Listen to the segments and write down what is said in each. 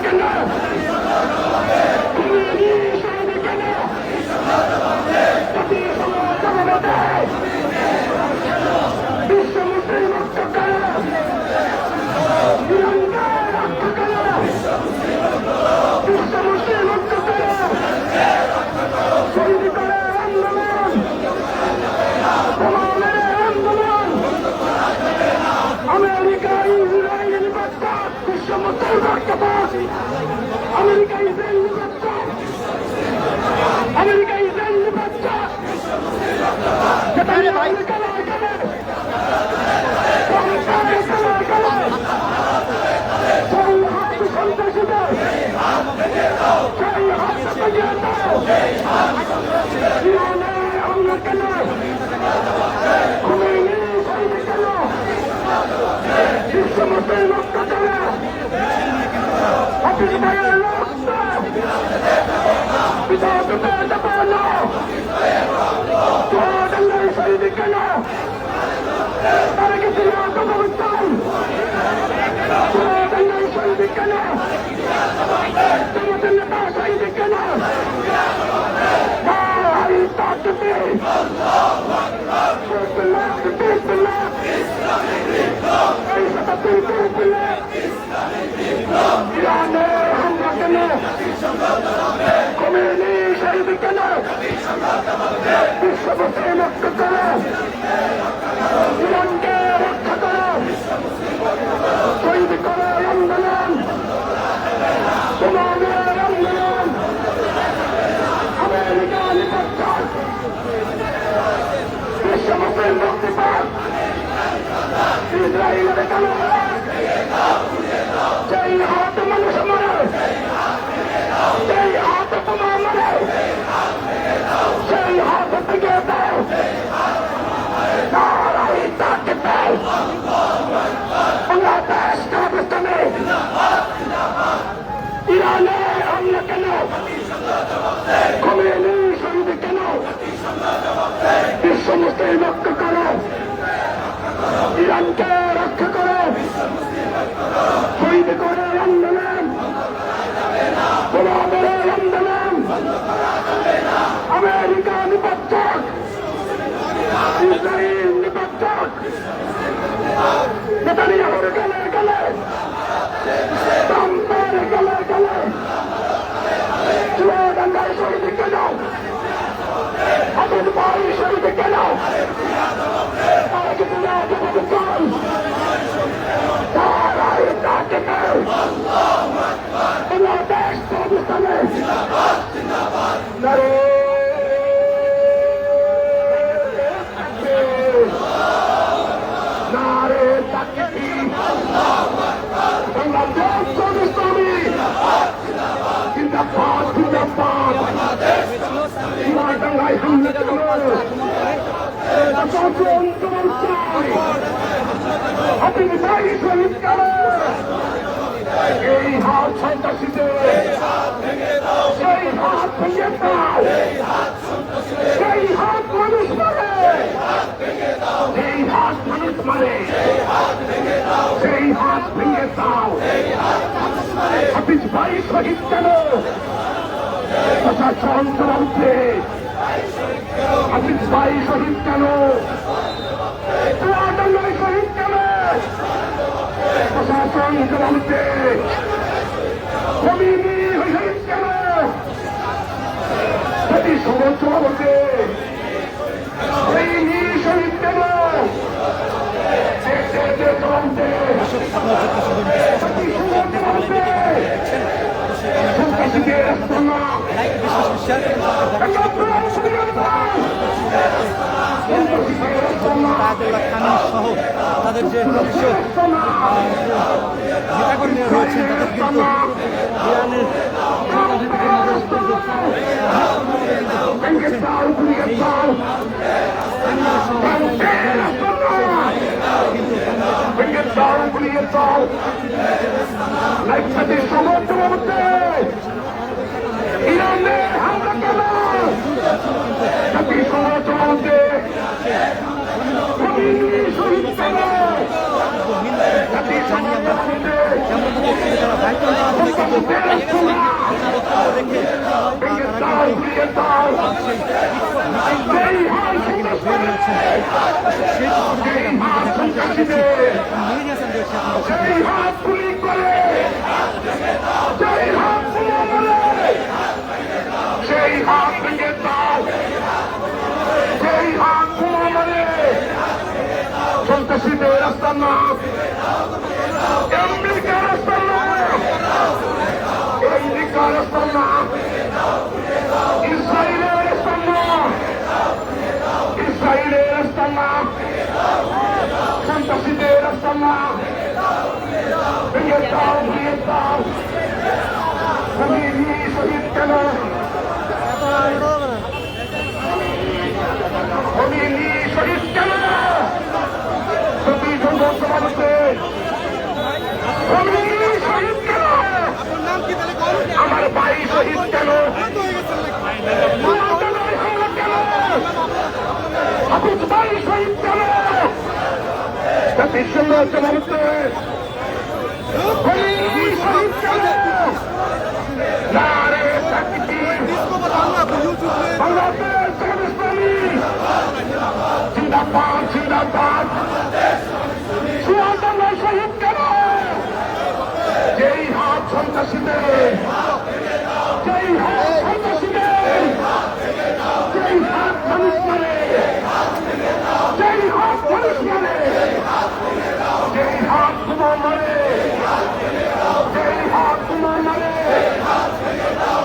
কেন? খুনি শহীদ কেন? জাতিসংঘ জবাব দেয়। বিশ্ব মুসলিম ঐক্য কেন? ইরানকে রক্ষা কেন? বিশ্ব মুসলিম ঐক্য কেন? শহীদ করে আন্দোলন, প্রমাণের আন্দোলন, আমেরিকা ইসরায়েল নির্বাচন, বিশ্ব মুসলিম ঐক্যবাদ, আমেরিকা ইসরায়েল নির্বাচন, আমেরিকা ইসরায়েল নির্বাচন, সেখানে ভাই খেলা খেলে সন্ত্রাসীদের সেই হাত ভেঙে দাও। ইরানে হামলা কেন? খুমেনি শহীদ কেন? বিশ্ব মুসলিম ঐক্য কেন? হাফিজ ভাইয়ের রক্ত বিধবা দেব না। জোয়ার শহীদ কেন? তারা কিছু না কবরস্থান জোয়ার শহীদ কেন? তোমাদের নেতা শহীদ কেন? ইরানে হামলা কেন? খুমেনি শহীদ কেন? বিশ্ব মুসলিম ঐক্য কেন? ইরানকে রক্ষা করো, শহীদ করো আন্দোলন, তোমাদের আন্দোলন, আমেরিকা নির্বাচন, বিশ্ব মুসলিম মুক্তিপাদ, ইসরায়েলের কালো সেই হাত মানুষ মারে, সেই হাত বোমা মারে, সেই হাত থেকে দাও, নারাই তাকে দাও। বাংলাদেশ পাকিস্তানে ইরানে হামলা কেন? খুমেনি শহীদ কেন? বিশ্ব মুসলিম ঐক্য করো, ইরানকে রক্ষা করো, শহীদ করে আন্দোলন, তোমাদের আন্দোলন, আমেরিকা নির্বাচক, ইসরায়েল নির্বাচক, নেতানিয়াহুর গলে গলে, ট্রাম্পের গলে গলে, চুয়াডাঙ্গায় শহীদ কেন? হাফিজ ভাই শহীদ কেন? তারা কিছু না জবাব চান, তারাই তাকে দেয়। বাংলাদেশ পাকিস্তানে নারে নারে তাকবীর, বাংলাদেশ পাকিস্তানি জিন্দাবাদ জিন্দাবাদ। চুয়াডাঙ্গায় হামলা কেন? প্রশাসন তোমার চাই, হাফিজ ভাই শহীদ কেন? এই হাত সন্ত্রাসীদের, সেই হাত ভেঙে দাও, সেই হাত মানুষ মারে, সেই হাত মানুষ মারে, সেই হাত ভেঙে দাও। হাফিজ ভাই শহীদ কেন? প্রশাসন চলছে, হাফিজ ভাই শহীদ কেন? চুয়াডাঙ্গায় শহীদ কেন? প্রশাসন চলছে, খুমেনি শহীদ কেন? জাতিসংঘ চলছে, খুমেনি শহীদ কেন? চলছে, জাতিসংঘ চলছে, সন্ত্রাসীদের আস্তানা, আয়াতুল্লাহ খান সহ তাদের যে নেতাকর্মীরা রয়েছেন তাদের কিন্তু ইরানের ইরানের হামলা কেন? জাতিসংঘ চলছে, শহীদ কেন? জাতিসংঘ চলছে, রেখে তারা কিন্তু বের হয়েছেন সেই মেহেদী হাসান সেই হাত ভেঙে দাও, সেই হাত মানে সন্ত্রাসীদের রাস্তা না, আমেরিকার রাস্তা না, আমেরিকার রাস্তা না, ইসরায়েলের রাস্তা না, ইসরায়েলের রাস্তা না, সন্ত্রাসীদের রাস্তা না, ভেঙে দাও, ভেঙে দাও। আমি শহীদ কেন, আমি শহীদ কেন, সতীশ সমাবেশে আমি শহীদ কেন, আমার ভাই শহীদ কেন, কেন আবুল ভাই শহীদ কেন, সতীশ সমাবেশে আমি শহীদ কেন, নারে তাকবীর, বাংলাদেশ ইসলামী জিন্দাবাদ, জিন্দাবাদ। সুয়াদাল্লাহ শহীদ কেন, যেই হাত সন্ত্রাসীদের, যেই হাত সন্ত্রাসীদের, যেই হাত মানুষ মারে, যেই হাত মানুষ মারে, যেই হাত তোমার মারে, যেই হাত তোমার মারে,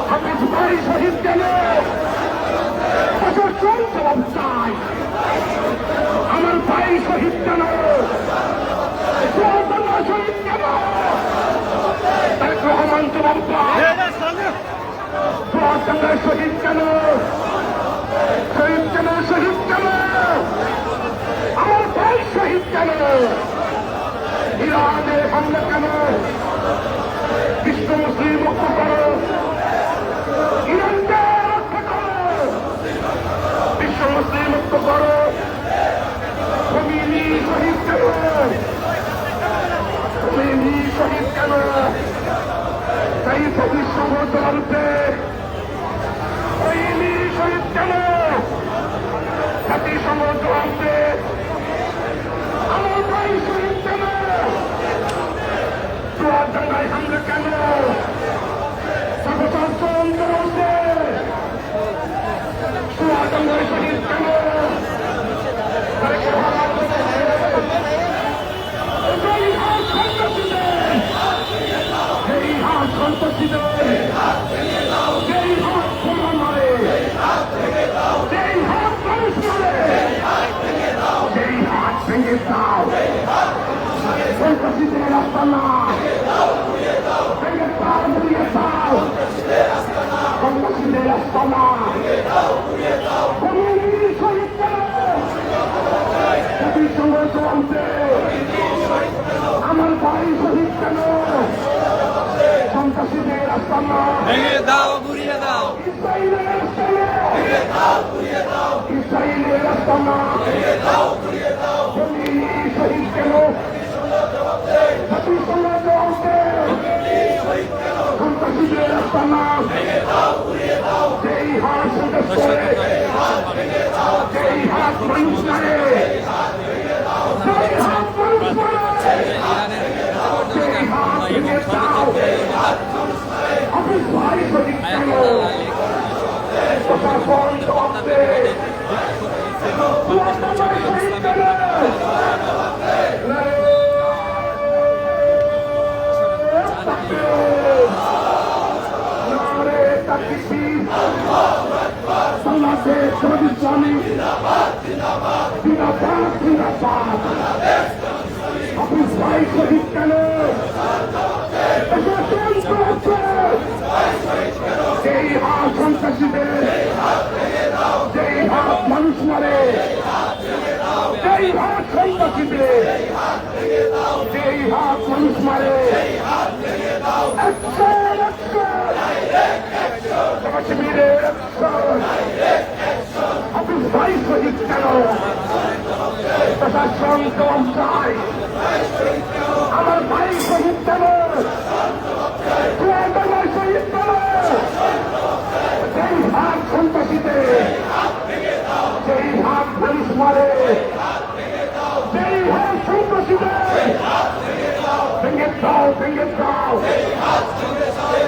হাফিজ ভাই শহীদ কেন, প্রশাসন জবাব চাই, আমার ভাই শহীদ কেন, সুয়াদাল্লাহ শহীদ কেন, তারেক রহমান জবাব চাই, সুয়াদাল্লাহ শহীদ কেন, শহীদ কেন, শহীদ কেন, আমার ভাই শহীদ কেন, ইরানে হামলা কেন, বিশ্ব মুসলিম মুক্ত করো, ইরানকে রক্ষা করো, বিশ্ব মুসলিম মুক্ত করো, খোমেনি শহীদ কেন, খোমেনি শহীদ কেন, তাই ভবিষ্যৎ জবাবতে খোমেনি শহীদ কেন, জাতিসংঘ জবাবতে আমার ভাই শহীদ কেন, চুয়াডাঙ্গায় হামলা কেন, প্রশাসন জবাবতে চুয়াডাঙ্গায় শহীদ কেন, সন্ত্রাসীদের, যেই হাত বোমা মারে, যেই হাত মানুষ মারে, সেই হাত ভেঙে দাও, সন্ত্রাসীদের রাস্তা না, ভেঙে দাও, ঘুরিয়ে দাও, সন্ত্রাসীদের রাস্তা না, খোমেনি শহীদ কেন, জাতিসংঘ জবাবতে আমার ভাই শহীদ কেন, সন্ত্রাসীদের রাস্তা না, ভেঙে দাও, ঘুরিয়ে দাও, ইসরায়েলের রাস্তা না, ইসরায়েলের রাস্তা না, খোমেনি শহীদ কেন, জাতিসংঘ জবাবতে সন্ত্রাসীদের রাস্তা না, যেই হাত সন্ত্রাস করে, যেই হাত মানুষ মারে, যেই হাত মানুষ মারে, যেই হাত ভেঙে দাও, হাফিজ ভাই শহীদ কেন, প্রশাসন জবাবতে চুয়াডাঙ্গায় শহীদ কেন, নারে তাকবীর, বাংলাদেশ ইসলামী জিন্দাবাদ, জিন্দাবাদ। হাফিজ ভাই শহীদ কেন, প্রশাসন জবাবতে যেই হাত সন্ত্রাসীদের, যেই হাত মানুষ মারে, যেই হাত সন্ত্রাসীদের, যেই হাত মানুষ মারে, অ্যাকশন, অ্যাকশন, কাশ্মীরের অ্যাকশন, হাফিজ ভাই শহীদ কেন, প্রশাসন জবাব চাই, আমার ভাই শহীদ কেন, সেই হাত পুলিশ মারে, সেই হাত সন্ত্রাসীদের ভেঙে দাও, ভেঙে দাও,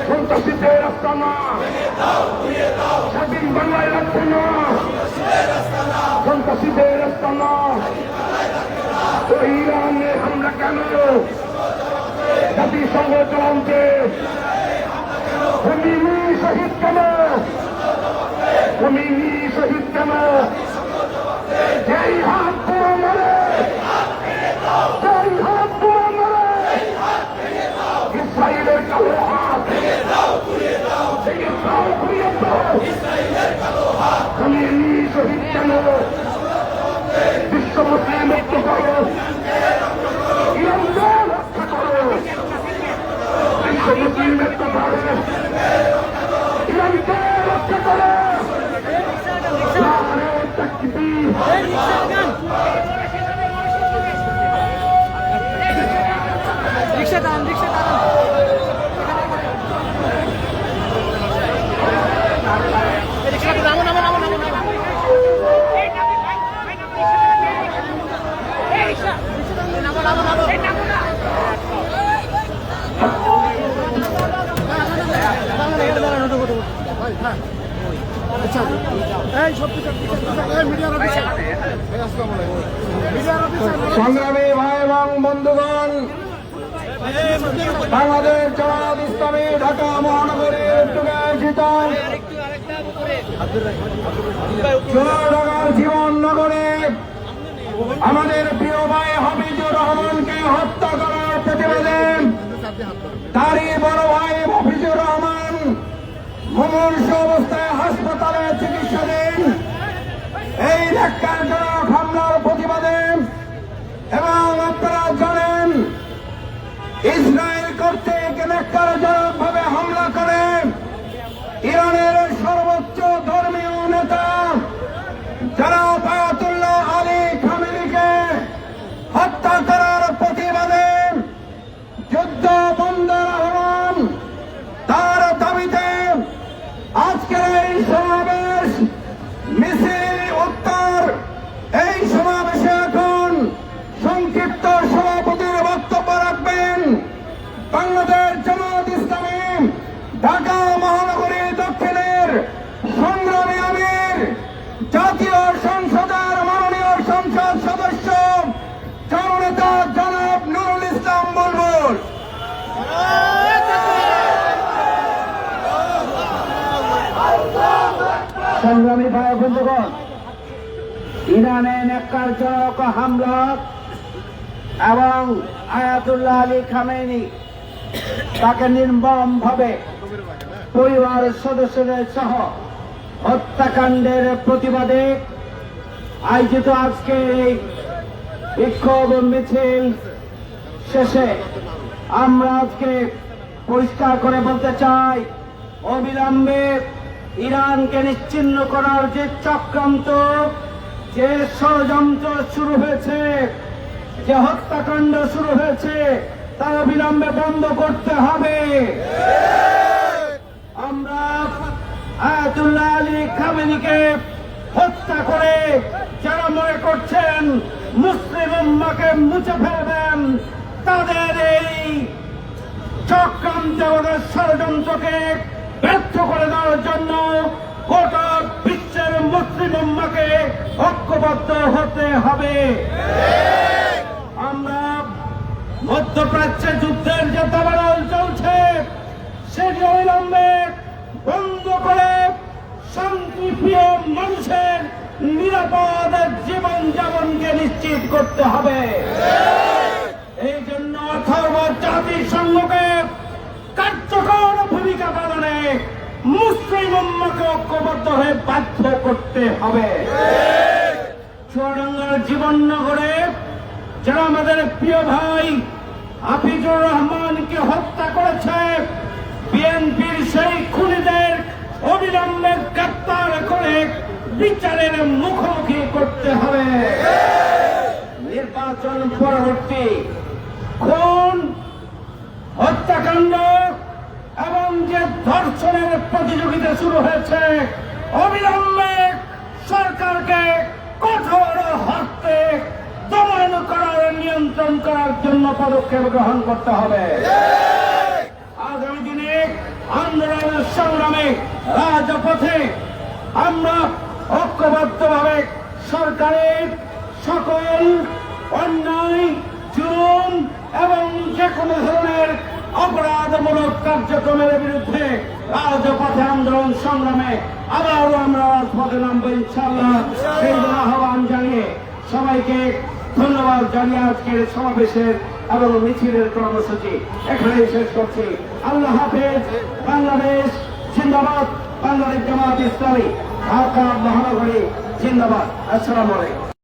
সন্ত্রাসীদের আস্তানা স্বাধীন বাংলায় রাখবে না, সন্ত্রাসীদের আস্তানা। তো ইরানে হামলা কেন? জাতিসংঘ চলছে, খোমেনি শহীদ কেন? খোমেনি শহীদ কেন? যেই হাত পুরো মারে, যেই হাত পুরো মারে, ইসরায়েলের কালো হাত ভেঙে দাও, ঘুরিয়ে দাও, খোমেনি শহীদ কেন? বিশ্ব মুসলিম ঐক্য করো, ইরানকে রক্ষা করো, বিশ্ব মুসলিম ঐক্য করো, ইরানকে রক্ষা করো। নারে তাকবীর, রিক্সা দাঁড়ান, রিক্সা দাঁড়ান। সংগ্রামী ভাই এবং বন্ধুগণ, বাংলাদেশ জামায়াত ইসলামী ঢাকা মহানগরীর উদ্যোগে আয়োজিত চুয়াডাঙ্গার জীবননগরে আমাদের প্রিয় ভাই হাফিজুর রহমানকে হত্যা করার প্রতিবাদে তারই বড় ভাই হাফিজুর রহমান মুমূর্ষু অবস্থায় হাসপাতালে চিকিৎসাধীন। এই ন্যাক্কারজনক হামলার প্রতিবাদে এবং আপনারা জানেন ইসরায়েল কর্তৃক ন্যাক্কারজনক ভাবে হামলা করে ইরানের সর্বোচ্চ ধর্মীয় নেতা জনাব আয়াতুল্লাহ আলী খামেনিকে হত্যা করার প্রতিবাদে যুদ্ধ বন্ধের আহ্বান, তার দাবিতে আজকের এই সমাবেশ মিছিল উত্তর। এই সমাবেশে এখন সংক্ষিপ্ত সভাপতির বক্তব্য রাখবেন বাংলাদেশ জামায়াত ইসলামী ঢাকা মহানগরী দক্ষিণের সংগ্রামী আমির, জাতীয় সংসদের মাননীয় সংসদ সদস্য জননেতা জনাব নুরুল ইসলাম বুলবুল। সংগ্রামী ভাই বন্ধুগণ, ইরানে ন্যাক্কারজনক হামলা এবং আয়াতুল্লাহ আলী খামেনি তাকে নির্মম ভাবে পরিবার সদস্যদের সহ হত্যাকাণ্ডের প্রতিবাদে আয়োজিত আজকে এই বিক্ষোভ মিছিল শেষে আমরা আজকে পরিষ্কার করে বলতে চাই, অবিলম্বে ইরানকে নিশ্চিহ্ন করার যে চক্রান্ত, যে ষড়যন্ত্র শুরু হয়েছে, যে হত্যাকাণ্ড শুরু হয়েছে, তা অবিলম্বে বন্ধ করতে হবে। আমরা আয়াতুল্লাহ আলী খামেনিকে হত্যা করে যারা মনে করছেন মুসলিম উম্মাহকে মুছে ফেলবেন, তাদের এই চক্রান্ত ষড়যন্ত্রকে ব্যর্থ করে দেওয়ার জন্য গোটা বিশ্বের মুসলিম উম্মাহকে ঐক্যবদ্ধ হতে হবে। আমরা মধ্যপ্রাচ্যে যুদ্ধের যে দাবানল চলছে সেটি অবিলম্বে বন্ধ করে শান্তিপ্রিয় মানুষের নিরাপদ জীবন যাপনকে নিশ্চিত করতে হবে। এই জন্য অথর্ব জাতিসংঘকে কার্যকর ভূমিকা পালনে মুসলিম উম্মাহকে ঐক্যবদ্ধ হয়ে বাধ্য করতে হবে। চুয়াডাঙ্গার জীবননগরে যারা আমাদের প্রিয় ভাই হাফিজুর রহমানকে হত্যা করেছে, বিএনপির সেই খুনিদের অবিলম্বে গ্রেপ্তার করে বিচারের মুখোমুখি করতে হবে। নির্বাচন পরবর্তী খুন, হত্যাকাণ্ড এবং যে ধর্ষণের প্রতিযোগিতা শুরু হয়েছে, অবিলম্বে সরকারকে কঠোর হস্তে দমন করার, নিয়ন্ত্রণ করার জন্য পদক্ষেপ গ্রহণ করতে হবে। আগামী দিনে আন্দোলন সংগ্রামে রাজপথে আমরা ঐক্যবদ্ধভাবে সরকারের সকল অন্যায়, জুলুম এবং যে কোনো ধরনের অপরাধমূলক কার্যক্রমের বিরুদ্ধে রাজপথে আন্দোলন সংগ্রামে আবারও আমরা রাজপথে নামবো ইনশাআল্লাহ। সেই আহ্বান জানিয়ে সবাইকে ধন্যবাদ জানিয়ে আজকের সমাবেশের এবং মিছিলের কর্মসূচি এখানেই শেষ করছি। আল্লাহ হাফেজ। বাংলাদেশ জিন্দাবাদ। বাংলাদেশ জামাত ইসলামী ঢাকা মহানগরী জিন্দাবাদ। আসসালামু আলাইকুম।